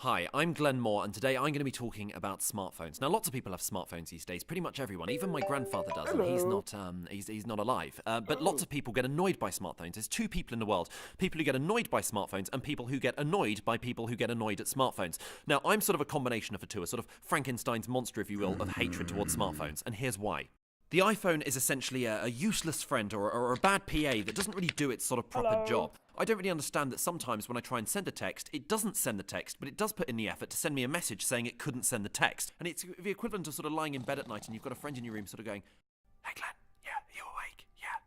Hi, I'm Glenn Moore, and today I'm going to be talking about smartphones. Now, lots of people have smartphones these days, pretty much everyone. Even my grandfather does, and he's not alive. But lots of people get annoyed by smartphones. There's two people in the world: people who get annoyed by smartphones, and people who get annoyed by people who get annoyed at smartphones. Now, I'm sort of a combination of the two, a sort of Frankenstein's monster, if you will, of hatred towards smartphones, and here's why. The iPhone is essentially a useless friend or a bad PA that doesn't really do its sort of proper job. I don't really understand that sometimes when I try and send a text, it doesn't send the text, but it does put in the effort to send me a message saying it couldn't send the text. And it's the equivalent of sort of lying in bed at night and you've got a friend in your room sort of going, "Hey Glenn, yeah, are you awake? Yeah.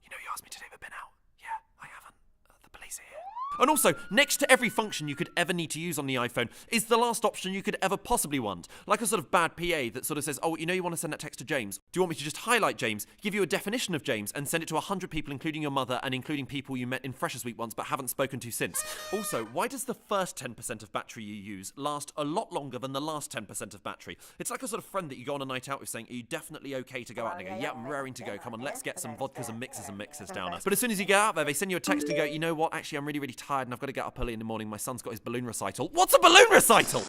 You know you asked me today if I've been out? Yeah, I haven't. The police are here." And also, next to every function you could ever need to use on the iPhone is the last option you could ever possibly want. Like a sort of bad PA that sort of says, "Oh, you know you want to send that text to James? Do you want me to just highlight James, give you a definition of James, and send it to 100 people, including your mother, and including people you met in Freshers Week once but haven't spoken to since?" Also, why does the first 10% of battery you use last a lot longer than the last 10% of battery? It's like a sort of friend that you go on a night out with saying, "Are you definitely okay to go out?" And they go, "Yeah, I'm raring to go. Come on, let's get some vodkas and mixers down us." But as soon as you get out there, they send you a text and go, "You know what? Actually, I'm really tired and I've got to get up early in the morning. My son's got his balloon recital." What's a balloon recital?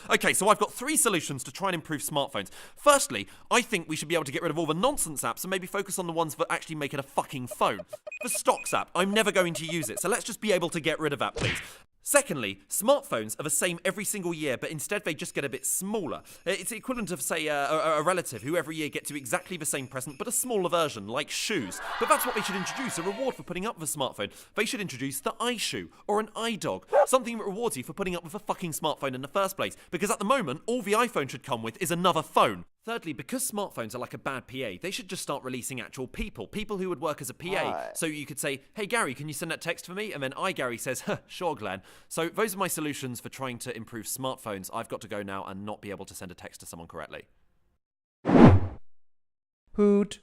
Okay, so I've got 3 solutions to try and improve smartphones. Firstly, I think we should be able to get rid of all the nonsense apps and maybe focus on the ones that actually make it a fucking phone. The stocks app, I'm never going to use it, so let's just be able to get rid of that, please. Secondly, smartphones are the same every single year, but instead they just get a bit smaller. It's the equivalent of, say, a relative who every year gets you exactly the same present, but a smaller version, like shoes. But that's what they should introduce, a reward for putting up with a smartphone. They should introduce the iShoe, or an iDog, something that rewards you for putting up with a fucking smartphone in the first place. Because at the moment, all the iPhone should come with is another phone. Thirdly, because smartphones are like a bad PA, they should just start releasing actual people who would work as a PA. So you could say, "Hey Gary, can you send that text for me?" And then Gary says, "Sure, Glenn." So those are my solutions for trying to improve smartphones. I've got to go now and not be able to send a text to someone correctly. Hoot.